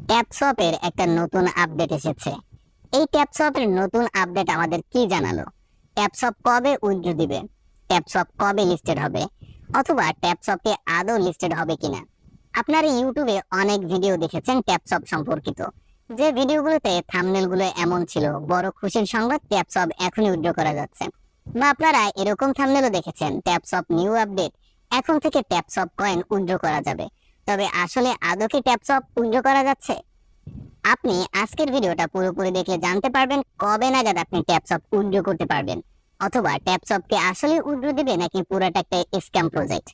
ট্যাপসপের একটা নতুন আপডেট এসেছে। এই ট্যাপসপের নতুন আপডেট আমাদের কি জানালো? ট্যাপসপ কবে উইথড্র দিবে? ট্যাপসপ কবে লিস্টেড হবে? অথবা ট্যাপসপে আদৌ লিস্টেড হবে কিনা? আপনারা ইউটিউবে অনেক ভিডিও দেখেছেন ট্যাপসপ সম্পর্কিত, যে ভিডিওগুলোতে থাম্বনেলগুলো এমন ছিল, বড় খুশির সংবাদ, ট্যাপসপ এখনই উইথড্র করা যাচ্ছে। বা আপনারা এরকম থাম্বনেলও দেখেছেন, ট্যাপসপ নিউ আপডেট, এখন থেকে ট্যাপসপ কয়েন উইথড্র করা যাবে। তবে আসলে আদৌ কি ট্যাপসপ উইথড্র করা যাচ্ছে? আপনি আজকের ভিডিওটা পুরোপুরি দেখলে জানতে পারবেন কবে নাগাদ আপনি ট্যাপসপ উইথড্র করতে পারবেন, অথবা ট্যাপসপকে আসলে উইথড্র দিবে নাকি পুরোটা একটা স্ক্যাম প্রজেক্ট।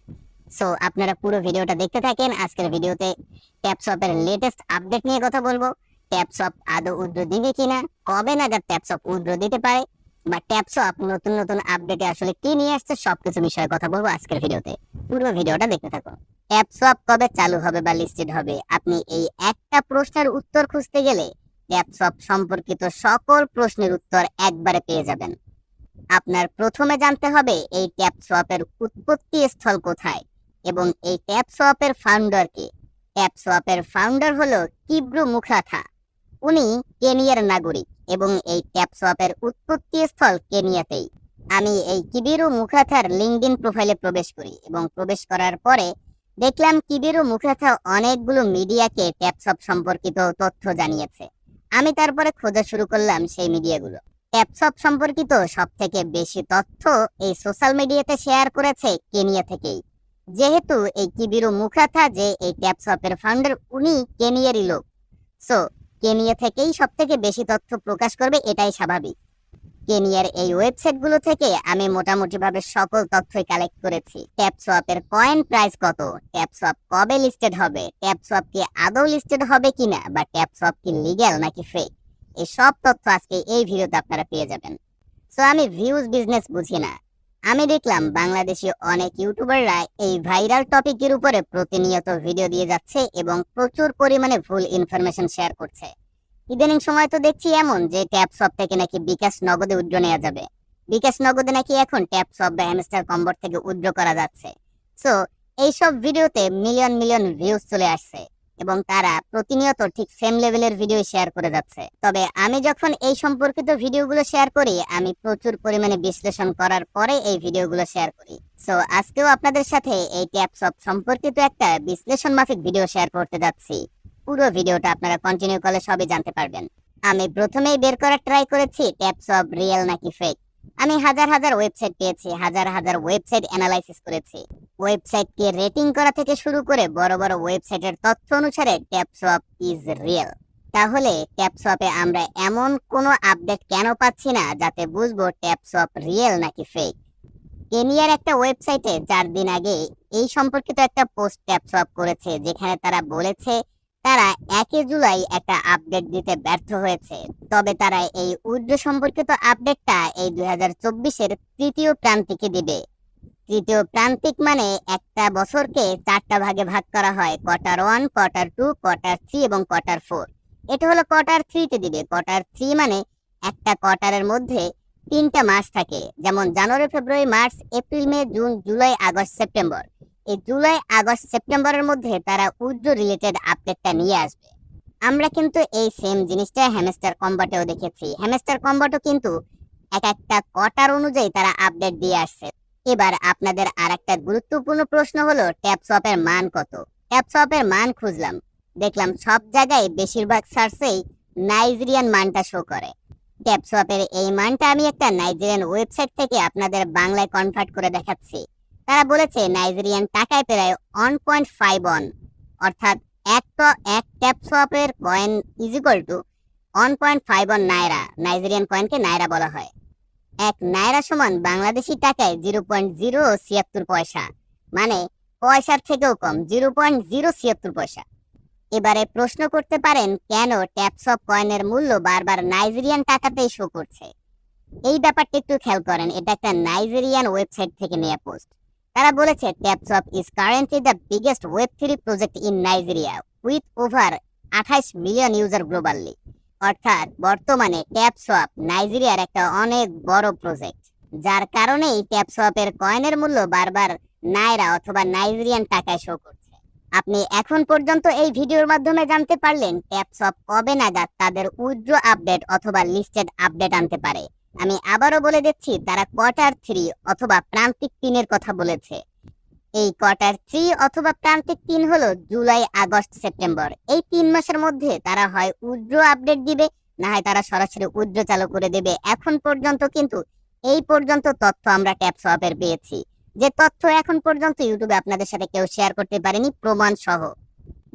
সো আপনারা পুরো ভিডিওটা দেখতে থাকেন। আজকের ভিডিওতে ট্যাপসপের লেটেস্ট আপডেট নিয়ে কথা বলবো। ট্যাপসপ আদৌ উইথড্র দিবে কিনা, কবে নাগাদ ট্যাপসপ উইথড্র দিতে পারে, বা ট্যাপসপ নতুন নতুন আপডেটে আসলে কি নিয়ে আসছে, সবকিছু বিষয়ে কথা বলবো আজকের ভিডিওতে। পুরো ভিডিওটা দেখতে থাকুন। ট্যাপসপ কবে চালু হবে বা লিস্টেড হবে, আপনি এই একটা প্রশ্নের উত্তর খুঁজতে গেলে ট্যাপসপ সম্পর্কিত সকল প্রশ্নের উত্তর একবারে পেয়ে যাবেন। আপনার প্রথমে জানতে হবে এই ট্যাপসপের উৎপত্তি স্থল কোথায় এবং এই ট্যাপসপের ফাউন্ডার কে। ট্যাপসপের ফাউন্ডার হলো কিব্রু মুখাথা। উনি কেনিয়ার নাগরিক এবং এই ট্যাপসপের উৎপত্তি স্থল কেনিয়াতেই। আমি এই কিবিরু মুখাথার লিঙ্কডইন প্রোফাইলে প্রবেশ করি এবং প্রবেশ করার পরে দেখলাম কিবিরু মুখাথা অনেকগুলো মিডিয়াকে ট্যাপসপ সম্পর্কিত তথ্য জানিয়েছে। আমি তারপরে খোঁজা শুরু করলাম সেই মিডিয়াগুলো। ট্যাপসপ সম্পর্কিত সব থেকে বেশি তথ্য এই সোশ্যাল মিডিয়াতে শেয়ার করেছে কেনিয়া থেকেই। যেহেতু এই কিবিরু মুখাথা যে এই ট্যাপসপের ফাউন্ডার, উনি কেনিয়ারই লোক। সো কেনিয়া থেকেই সব থেকে বেশি তথ্য প্রকাশ করবে, এটাই স্বাভাবিক। কেনিয়ার এই ওয়েবসাইটগুলো থেকে আমি মোটামুটিভাবে সকল তথ্যই কালেক্ট করেছি। ট্যাপসপের কয়েন প্রাইস কত, ট্যাপসপ কবে লিস্টেড হবে, ট্যাপসপ কি আদৌ লিস্টেড হবে কিনা, বা ট্যাপসপ কি লিগ্যাল নাকি ফেক, এই সব তথ্য আজকে এই ভিডিওতে আপনারা পেয়ে যাবেন। সো আমি ভিউজ বিজনেস বুঝি না। আমি দেখলাম বাংলাদেশি অনেক ইউটিউবাররা এই ভাইরাল টপিকের উপরে প্রতিনিয়ত ভিডিও দিয়ে যাচ্ছে এবং প্রচুর পরিমাণে ভুল ইনফরমেশন শেয়ার করছে। ইদানিং সময় তো দেখছি এমন যে ট্যাপসপ থেকে নাকি বিকাশ নগদে উইথড্র নেওয়া যাবে, বিকাশ নগদে নাকি এখন ট্যাপসপ বা হ্যামস্টার কম্বট থেকে উইথড্র করা যাচ্ছে। সো এইসব ভিডিওতে মিলিয়ন মিলিয়ন ভিউজ চলে আসছে এবং তারা প্রতিনিয়ত ঠিক সেম লেভেলের ভিডিও শেয়ার করে যাচ্ছে। তবে আমি যখন এই সম্পর্কিত ভিডিওগুলো শেয়ার করি, আমি প্রচুর পরিমাণে বিশ্লেষণ করার পরে এই ভিডিওগুলো শেয়ার করি। সো আজকেও আপনাদের সাথে এই ট্যাপসপ সম্পর্কিত একটা বিশ্লেষণ মাফিক ভিডিও শেয়ার করতে যাচ্ছি। পুরো ভিডিওটা আপনারা কন্টিনিউ করলে সবই জানতে পারবেন। আমি প্রথমেই বের করার ট্রাই করেছি ট্যাপসপ রিয়েল নাকি ফেক। আমি হাজার হাজার ওয়েবসাইট পেয়েছি, হাজার হাজার ওয়েবসাইট অ্যানালাইসিস করেছি। ওয়েবসাইটকে রেটিং করা থেকে শুরু করে বড় বড় ওয়েবসাইটের তথ্য অনুসারে ট্যাপসপ ইজ রিয়েল। তাহলে ট্যাপসপে আমরা এমন কোনো আপডেট কেন পাচ্ছি না যাতে বুঝবো ট্যাপসপ রিয়েল নাকি ফেক? কেনিয়ার একটা ওয়েবসাইটে 4 দিন আগে এই সম্পর্কিত একটা পোস্ট ট্যাপসপ করেছে, যেখানে তারা বলেছে তারা 1 জুলাই একটা আপডেট দিতে ব্যর্থ হয়েছে। তবে তারা এই উইথড্র সম্পর্কিত আপডেটটা এই 2024-এর তৃতীয় প্রান্তিকে দিবে। তৃতীয় প্রান্তিক মানে একটা বছরকে 4টা ভাগে ভাগ করা হয়, Q1, Q2, Q3 এবং Q4। এটা হলো Q3-তে দিবে। Q3 মানে একটা কোয়ার্টারের মধ্যে 3টা মাস থাকে, যেমন জানুয়ারি, ফেব্রুয়ারি, মার্চ, এপ্রিল, মে, জুন, জুলাই, আগস্ট, সেপ্টেম্বর। এই জুলাই, আগস্ট, সেপ্টেম্বরের মধ্যে তারা উইথড্র রিলেটেড আপডেটটা নিয়ে আসবে। আমরা কিন্তু এই সেম জিনিসটা হ্যামস্টার কম্বটেও দেখেছি। হ্যামস্টার কম্বটও কিন্তু এক একটা কোয়ার্টার অনুযায়ী তারা আপডেট দিয়ে আসছে। এবার আপনাদের আরেকটা গুরুত্বপূর্ণ প্রশ্ন হলো ট্যাপসপের মান কত। ট্যাপসপের মান খুঁজলাম, দেখলাম সব জায়গায় বেশিরভাগ সার্চেই নাইজেরিয়ান মানটা শো করে। ট্যাপসপের এই মানটা আমি একটা নাইজেরিয়ান ওয়েবসাইট থেকে আপনাদের বাংলায় কনভার্ট করে দেখাচ্ছি। তারা বলেছে নাইজেরিয়ান টাকায় প্রায় 1.5 অর্থাৎ এক ট্যাপসপের coin is equal to 1.5 naira. Nigerian কয়েনকে নাইরা বলা হয়। 1 নাইরা সমান বাংলাদেশি টাকায় 0.076 পয়সা, মানে পয়সার থেকেও কম, 0.076 পয়সা। এবারে প্রশ্ন করতে পারেন কেন ট্যাপসপ কয়েনের মূল্য বারবার নাইজেরিয়ান টাকাতেই শো করছে। এই ব্যাপারটা একটু খেয়াল করেন, এটা একটা নাইজেরিয়ান ওয়েবসাইট থেকে নেওয়া পোস্ট। তারা বলেছে TapSwap is currently the biggest web3 project in Nigeria with over 28 million user globally. অর্থাৎ বর্তমানে ট্যাপসপ নাইজেরিয়ার একটা অনেক বড় প্রজেক্ট, যার কারণেই ট্যাপসপের কয়েনের মূল্য বারবার নাইরা অথবা নাইজেরিয়ান টাকায় শো করছে। আপনি এখন পর্যন্ত এই ভিডিওর মাধ্যমে জানতে পারলেন ট্যাপসপ কবে নাগাদ তাদের উইথড্র আপডেট অথবা লিস্টেড আপডেট আনতে পারে। আমি আবারও বলে দিচ্ছি, তারা কোয়ার্টার 3 অথবা প্রান্তিক 3-এর কথা বলেছে। এই কোয়ার্টার 3 অথবা প্রান্তিক 3 হলো জুলাই, আগস্ট, সেপ্টেম্বর। এই 3 মাসের মধ্যে তারা হয় উইথড্র আপডেট দিবে, না হয় তারা সরাসরি উইথড্র চালু করে দেবে। এখন পর্যন্ত কিন্তু এই পর্যন্ত তথ্য আমরা ট্যাপসপের পেয়েছি, যে তথ্য এখন পর্যন্ত ইউটিউবে আপনাদের সাথে কেউ শেয়ার করতে পারেনি প্রমাণ সহ।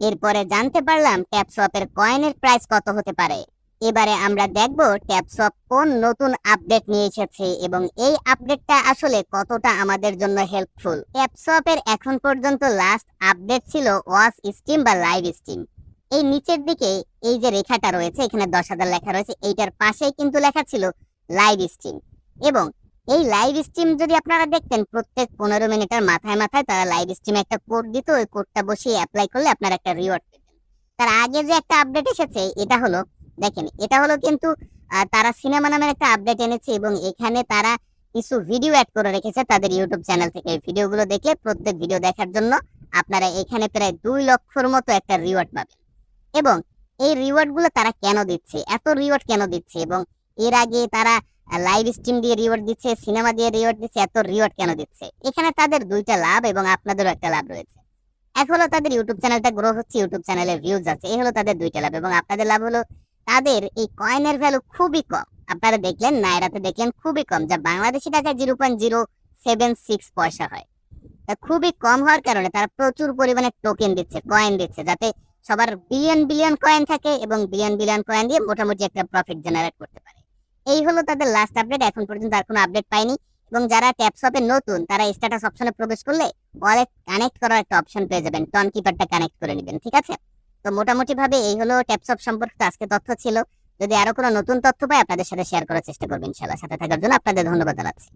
এরপরে জানতে পারলাম ট্যাপসপের কয়েনের প্রাইস কত হতে পারে। এবারে আমরা দেখব ট্যাপসপ কোন নতুন আপডেট নিয়ে এসেছে এবং এই আপডেটটা আসলে কতটা আমাদের জন্য হেল্পফুল। ট্যাপসপের এখন পর্যন্ত লাস্ট আপডেট ছিল ওয়াচ স্ট্রিম বা লাইভ স্ট্রিম। এই নিচের দিকে এই যে রেখাটা রয়েছে, এখানে 10,000 লেখা রয়েছে, এইটার পাশেই কিন্তু লেখা ছিল লাইভ স্ট্রিম। এবং এই লাইভ স্ট্রিম যদি আপনারা দেখতেন, প্রত্যেক 15 মিনিটের মাথায় মাথায় তারা লাইভ স্ট্রিমে একটা কোড দিত। ওই কোডটা বসিয়ে অ্যাপ্লাই করলে আপনারা একটা রিওয়ার্ড পেতেন। তার আগে যে একটা আপডেট এসেছে, এটা হলো, দেখেন, এটা হলো কিন্তু তারা সিনেমা নামের একটা আপডেট এনেছে এবং এখানে তারা কিছু ভিডিও অ্যাড করে রেখেছে তাদের ইউটিউব চ্যানেল থেকে। এই ভিডিওগুলো দেখলে প্রত্যেক ভিডিও দেখার জন্য আপনারা এখানে প্রায় 2 লক্ষর মতো একটা রিওয়ার্ড পাবেন। এবং এই রিওয়ার্ড গুলো তারা কেন দিচ্ছে, এত রিওয়ার্ড কেন দিচ্ছে, এবং এর আগে তারা লাইভ স্ট্রিম দিয়ে রিওয়ার্ড দিচ্ছে, সিনেমা দিয়ে রিওয়ার্ড দিচ্ছে, এত রিওয়ার্ড কেন দিচ্ছে? এখানে তাদের দুইটা লাভ এবং আপনাদেরও একটা লাভ রয়েছে। এক হলো তাদের ইউটিউব চ্যানেলটা গ্রো হচ্ছে, ইউটিউব চ্যানেলে ভিউজ আছে, এই হলো তাদের দুইটা লাভ। এবং আপনাদের লাভ হলো তাদের এই কয়েনের ভ্যালু খুবই কম। আপনারা দেখলেন নাইরাতে দেখলেন খুবই কম, যা বাংলাদেশি টাকায় 0.076 পয়সা হয়। তা খুবই কম হওয়ার কারণে তারা প্রচুর পরিমাণে টোকেন দিচ্ছে, কয়েন দিচ্ছে, যাতে সবার বিলিয়ন বিলিয়ন কয়েন থাকে এবং বিলিয়ন বিলিয়ন কয়েন দিয়ে মোটামুটি একটা প্রফিট জেনারেট করতে পারে। এই হলো তাদের লাস্ট আপডেট। এখন পর্যন্ত আর কোনো আপডেট পাইনি। এবং যারা ট্যাপসপে নতুন, তারা স্ট্যাটাস অপশনে প্রবেশ করলে ওয়ালেট কানেক্ট করার একটা অপশন পেয়ে যাবেন, টন কিপারটা কানেক্ট করে নেবেন, ঠিক আছে? তো মোটামুটি ভাবে এই হলো ট্যাপসপ সম্পর্কিত আজকে তথ্য ছিল। যদি আরো কোনো নতুন তথ্য পাই আপনাদের সাথে শেয়ার করার চেষ্টা করবেন ইনশাআল্লাহ। সাথে থাকার জন্য আপনাদের ধন্যবাদ জানাচ্ছি।